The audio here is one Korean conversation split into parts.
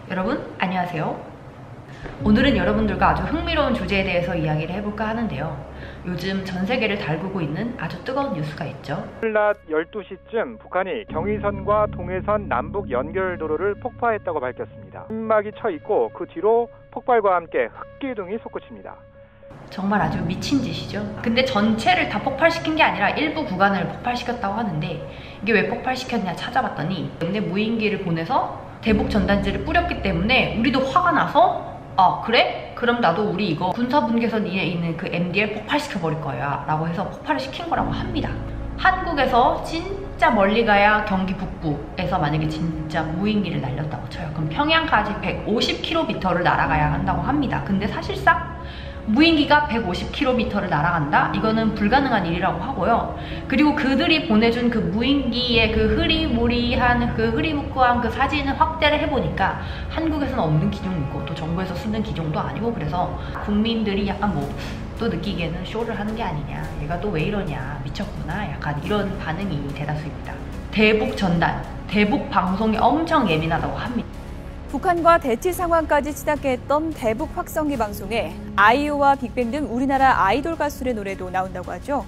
여러분 안녕하세요. 오늘은 여러분들과 아주 흥미로운 주제에 대해서 이야기를 해볼까 하는데요. 요즘 전 세계를 달구고 있는 아주 뜨거운 뉴스가 있죠. 낮 12시쯤 북한이 경의선과 동해선 남북 연결도로를 폭파했다고 밝혔습니다. 힘막이 쳐 있고 그 뒤로 폭발과 함께 흑기둥이 솟구칩니다. 정말 아주 미친 짓이죠. 근데 전체를 다 폭발시킨 게 아니라 일부 구간을 폭발시켰다고 하는데, 이게 왜 폭발시켰냐 찾아봤더니 근데 무인기를 보내서 대북 전단지를 뿌렸기 때문에 우리도 화가 나서 그래? 그럼 나도 우리 이거 군사분계선 위에 있는 그 MD를 폭발시켜 버릴 거야 라고 해서 폭발을 시킨 거라고 합니다. 한국에서 진짜 멀리 가야 경기 북부에서 만약에 진짜 무인기를 날렸다고 쳐요. 그럼 평양까지 150km를 날아가야 한다고 합니다. 근데 사실상 무인기가 150km를 날아간다? 이거는 불가능한 일이라고 하고요. 그리고 그들이 보내준 그 무인기의 그 흐리무리한 그 흐리무크한 그 사진을 확대를 해보니까 한국에서는 없는 기종이고 또 정부에서 쓰는 기종도 아니고, 그래서 국민들이 약간 또 느끼기에는 쇼를 하는 게 아니냐, 얘가 또 왜 이러냐, 미쳤구나, 약간 이런 반응이 대다수입니다. 대북 전단, 대북 방송에 엄청 예민하다고 합니다. 북한과 대치 상황까지 치닫게 했던 대북 확성기 방송에 아이유와 빅뱅 등 우리나라 아이돌 가수들의 노래도 나온다고 하죠.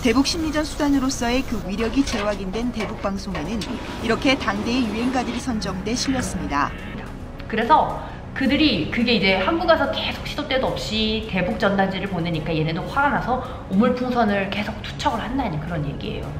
대북 심리전 수단으로서의 그 위력이 재확인된 대북 방송에는 이렇게 당대의 유행가들이 선정돼 실렸습니다. 그래서 그들이 그게 이제 한국에서 계속 시도 때도 없이 대북 전단지를 보내니까 얘네도 화가 나서 우물풍선을 계속 투척을 한다는 그런 얘기예요.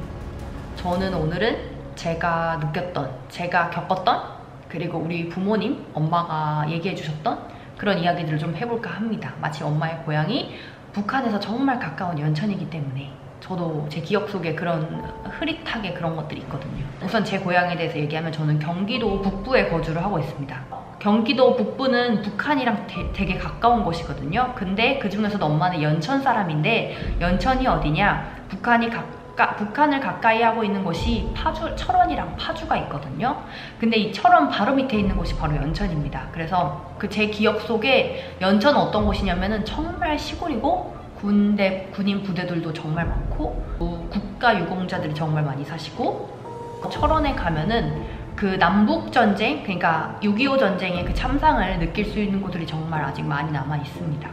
저는 오늘은 제가 느꼈던, 제가 겪었던, 그리고 우리 부모님, 엄마가 얘기해 주셨던 그런 이야기들을 좀 해볼까 합니다. 마치 엄마의 고향이 북한에서 정말 가까운 연천이기 때문에 저도 제 기억 속에 그런 흐릿하게 그런 것들이 있거든요. 우선 제 고향에 대해서 얘기하면 저는 경기도 북부에 거주를 하고 있습니다. 경기도 북부는 북한이랑 되게 가까운 곳이거든요. 근데 그 중에서도 엄마는 연천 사람인데, 연천이 어디냐? 북한을 가까이 하고 있는 곳이 철원이랑 파주가 있거든요. 근데 이 철원 바로 밑에 있는 곳이 바로 연천입니다. 그래서 그 제 기억 속에 연천은 어떤 곳이냐면은 정말 시골이고 군인 부대들도 정말 많고 국가 유공자들이 정말 많이 사시고, 철원에 가면은 그 남북전쟁, 그러니까 6.25 전쟁의 그 참상을 느낄 수 있는 곳들이 정말 아직 많이 남아 있습니다.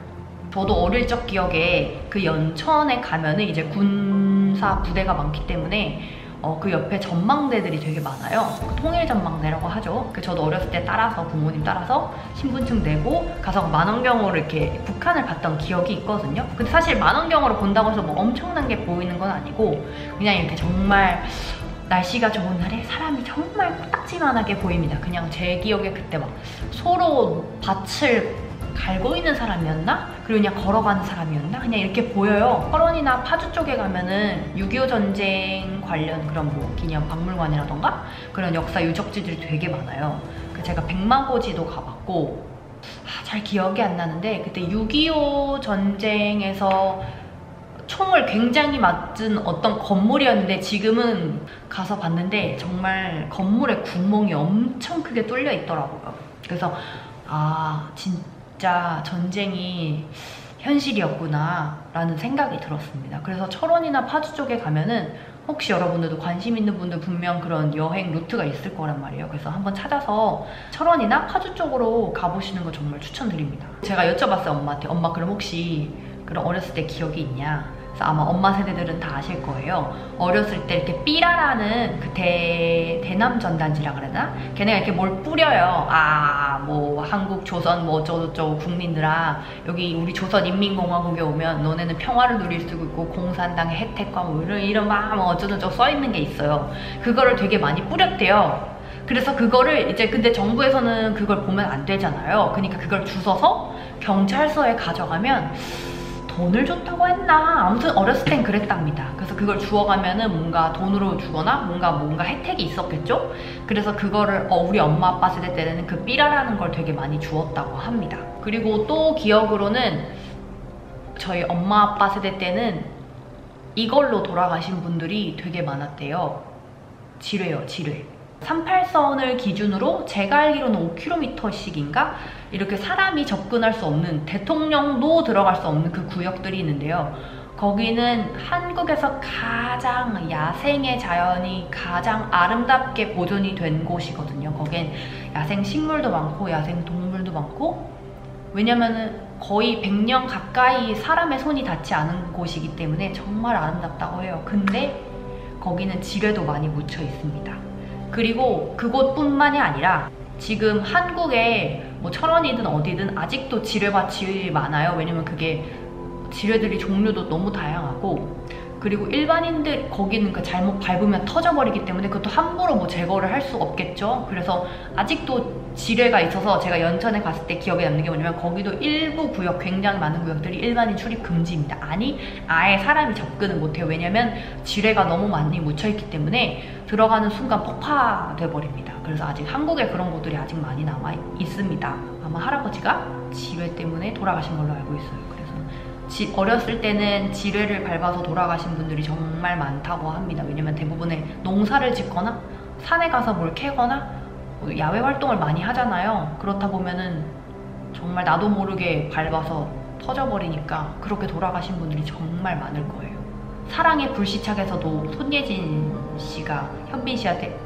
저도 어릴 적 기억에 그 연천에 가면은 이제 군사 부대가 많기 때문에 그 옆에 전망대들이 되게 많아요. 통일전망대라고 하죠. 저도 어렸을 때 따라서, 부모님 따라서 신분증 내고 가서 망원경으로 이렇게 북한을 봤던 기억이 있거든요. 근데 사실 망원경으로 본다고 해서 뭐 엄청난 게 보이는 건 아니고, 그냥 이렇게 정말 날씨가 좋은 날에 사람이 정말 코딱지만하게 보입니다. 그냥 제 기억에 그때 막 서로 밭을 갈고 있는 사람이었나? 그리고 그냥 걸어가는 사람이었나? 그냥 이렇게 보여요. 철원이나 파주 쪽에 가면은 6.25 전쟁 관련 그런 뭐 기념 박물관이라던가 그런 역사 유적지들이 되게 많아요. 제가 백마고지도 가봤고, 잘 기억이 안 나는데 그때 6.25 전쟁에서 총을 굉장히 맞은 어떤 건물이었는데, 지금은 가서 봤는데 정말 건물에 구멍이 엄청 크게 뚫려 있더라고요. 그래서 진짜 전쟁이 현실이었구나 라는 생각이 들었습니다. 그래서 철원이나 파주 쪽에 가면은 혹시 여러분들도 관심 있는 분들 분명 그런 여행 루트가 있을 거란 말이에요. 그래서 한번 찾아서 철원이나 파주 쪽으로 가보시는 거 정말 추천드립니다. 제가 여쭤봤어요, 엄마한테. 엄마 그럼 혹시 그런 어렸을 때 기억이 있냐? 그래서 아마 엄마 세대들은 다 아실 거예요. 어렸을 때 이렇게 삐라라는 그 대남 전단지라 그러나? 걔네가 이렇게 뭘 뿌려요. 뭐 한국 조선 뭐 어쩌고저쩌고 국민들아, 여기 우리 조선인민공화국에 오면 너네는 평화를 누릴 수 있고 공산당의 혜택과 뭐 이런 막 어쩌고저쩌고 써있는 게 있어요. 그거를 되게 많이 뿌렸대요. 그래서 그거를 이제, 근데 정부에서는 그걸 보면 안 되잖아요. 그러니까 그걸 주워서 경찰서에 가져가면 돈을 줬다고 했나? 아무튼 어렸을 땐 그랬답니다. 그래서 그걸 주워가면은 뭔가 돈으로 주거나 뭔가 혜택이 있었겠죠? 그래서 그거를 우리 엄마 아빠 세대 때는 그 삐라라는 걸 되게 많이 주웠다고 합니다. 그리고 또 기억으로는 저희 엄마 아빠 세대 때는 이걸로 돌아가신 분들이 되게 많았대요. 지뢰요, 지뢰. 38선을 기준으로 제가 알기로는 5km씩인가? 이렇게 사람이 접근할 수 없는, 대통령도 들어갈 수 없는 그 구역들이 있는데요. 거기는 한국에서 가장 야생의 자연이 가장 아름답게 보존이 된 곳이거든요. 거긴 야생 식물도 많고 야생 동물도 많고, 왜냐면은 거의 100년 가까이 사람의 손이 닿지 않은 곳이기 때문에 정말 아름답다고 해요. 근데 거기는 지뢰도 많이 묻혀 있습니다. 그리고 그곳뿐만이 아니라 지금 한국에 뭐 철원이든 어디든 아직도 지뢰밭이 많아요. 왜냐면 그게 지뢰들이 종류도 너무 다양하고, 그리고 일반인들 거기는 그 잘못 밟으면 터져버리기 때문에 그것도 함부로 뭐 제거를 할 수 없겠죠. 그래서 아직도 지뢰가 있어서 제가 연천에 갔을 때 기억에 남는 게 뭐냐면, 거기도 일부 구역, 굉장히 많은 구역들이 일반인 출입 금지입니다. 아니, 아예 사람이 접근을 못해요. 왜냐면 지뢰가 너무 많이 묻혀있기 때문에 들어가는 순간 폭파돼 버립니다. 그래서 아직 한국에 그런 곳들이 아직 많이 남아 있습니다. 아마 할아버지가 지뢰 때문에 돌아가신 걸로 알고 있어요. 어렸을 때는 지뢰를 밟아서 돌아가신 분들이 정말 많다고 합니다. 왜냐면 대부분의 농사를 짓거나 산에 가서 뭘 캐거나 야외 활동을 많이 하잖아요. 그렇다 보면은 정말 나도 모르게 밟아서 터져버리니까 그렇게 돌아가신 분들이 정말 많을 거예요. 사랑의 불시착에서도 손예진 씨가 현빈 씨한테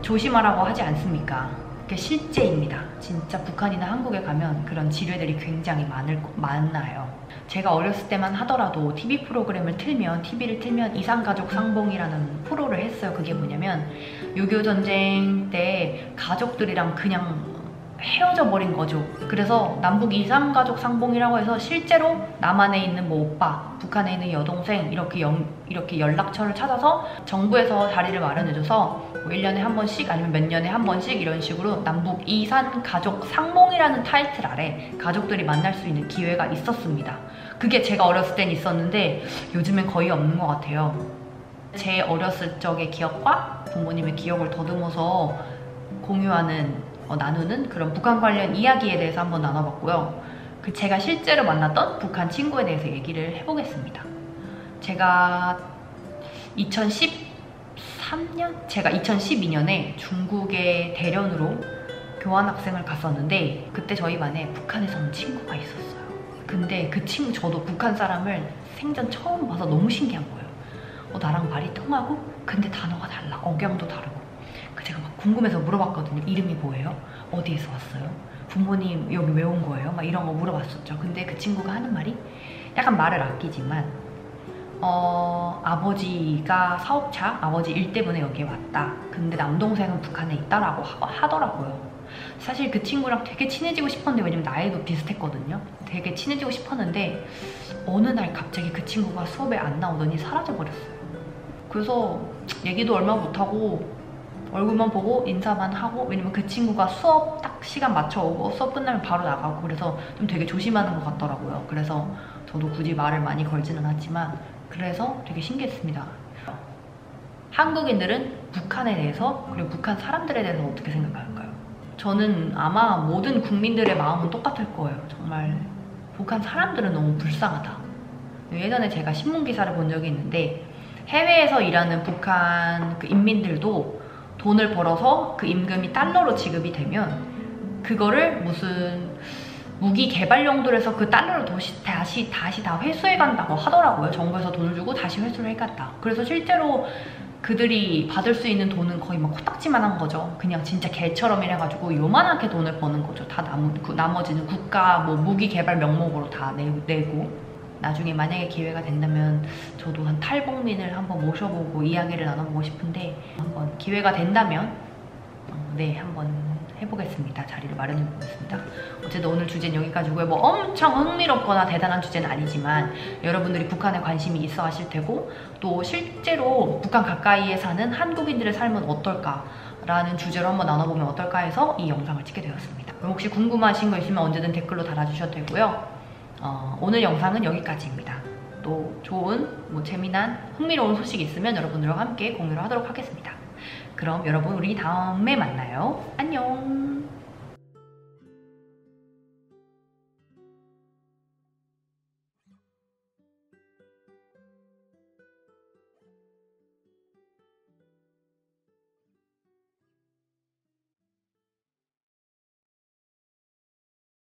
조심하라고 하지 않습니까? 그게 실제입니다. 진짜 북한이나 한국에 가면 그런 지뢰들이 굉장히 많아요. 제가 어렸을 때만 하더라도 TV 프로그램을 틀면, TV를 틀면 이산가족 상봉이라는 프로를 했어요. 그게 뭐냐면 6.25 전쟁 때 가족들이랑 그냥 헤어져 버린 거죠. 그래서 남북 이산가족 상봉이라고 해서 실제로 남한에 있는 뭐 오빠, 북한에 있는 여동생 이렇게 연락처를 찾아서 정부에서 자리를 마련해줘서 뭐 1년에 한 번씩 아니면 몇 년에 한 번씩 이런 식으로 남북 이산가족 상봉이라는 타이틀 아래 가족들이 만날 수 있는 기회가 있었습니다. 그게 제가 어렸을 땐 있었는데 요즘엔 거의 없는 것 같아요. 제 어렸을 적의 기억과 부모님의 기억을 더듬어서 나누는 그런 북한 관련 이야기에 대해서 한번 나눠봤고요. 제가 실제로 만났던 북한 친구에 대해서 얘기를 해보겠습니다. 제가 2012년에 중국에 대련으로 교환학생을 갔었는데, 그때 저희 반에 북한에서 온 친구가 있었어요. 근데 그 친구, 저도 북한 사람을 생전 처음 봐서 너무 신기한 거예요. 나랑 말이 통하고 근데 단어가 달라, 억양도 다르고. 제가 막 궁금해서 물어봤거든요. 이름이 뭐예요? 어디에서 왔어요? 부모님 여기 왜 온 거예요? 막 이런 거 물어봤었죠. 근데 그 친구가 하는 말이, 약간 말을 아끼지만 아버지가 사업차, 아버지 일 때문에 여기에 왔다. 근데 남동생은 북한에 있다라고 하더라고요. 사실 그 친구랑 되게 친해지고 싶었는데, 왜냐면 나이도 비슷했거든요. 되게 친해지고 싶었는데 어느 날 갑자기 그 친구가 수업에 안 나오더니 사라져버렸어요. 그래서 얘기도 얼마 못하고 얼굴만 보고 인사만 하고, 왜냐면 그 친구가 수업 딱 시간 맞춰 오고 수업 끝나면 바로 나가고, 그래서 좀 되게 조심하는 것 같더라고요. 그래서 저도 굳이 말을 많이 걸지는 않지만 그래서 되게 신기했습니다. 한국인들은 북한에 대해서, 그리고 북한 사람들에 대해서 어떻게 생각할까요? 저는 아마 모든 국민들의 마음은 똑같을 거예요. 정말 북한 사람들은 너무 불쌍하다. 예전에 제가 신문 기사를 본 적이 있는데, 해외에서 일하는 북한 그 인민들도 돈을 벌어서 그 임금이 달러로 지급이 되면 그거를 무슨 무기 개발 용도로 해서 그 달러를 다시 다 회수해 간다고 하더라고요. 정부에서 돈을 주고 다시 회수를 해갔다. 그래서 실제로 그들이 받을 수 있는 돈은 거의 막 코딱지만한 거죠. 그냥 진짜 개처럼 이래가지고 요만하게 돈을 버는 거죠. 다 나머지는 국가 뭐 무기 개발 명목으로 다 내고. 나중에 만약에 기회가 된다면 저도 한 탈북민을 한번 모셔보고 이야기를 나눠보고 싶은데, 한번 기회가 된다면 한번 해보겠습니다. 자리를 마련해보겠습니다. 어쨌든 오늘 주제는 여기까지고요. 뭐 엄청 흥미롭거나 대단한 주제는 아니지만 여러분들이 북한에 관심이 있어 하실 테고, 또 실제로 북한 가까이에 사는 한국인들의 삶은 어떨까 라는 주제로 한번 나눠보면 어떨까 해서 이 영상을 찍게 되었습니다. 그럼 혹시 궁금하신 거 있으면 언제든 댓글로 달아주셔도 되고요. 오늘 영상은 여기까지입니다. 또 좋은, 재미난, 흥미로운 소식이 있으면 여러분들과 함께 공유를 하도록 하겠습니다. 그럼 여러분, 우리 다음에 만나요. 안녕.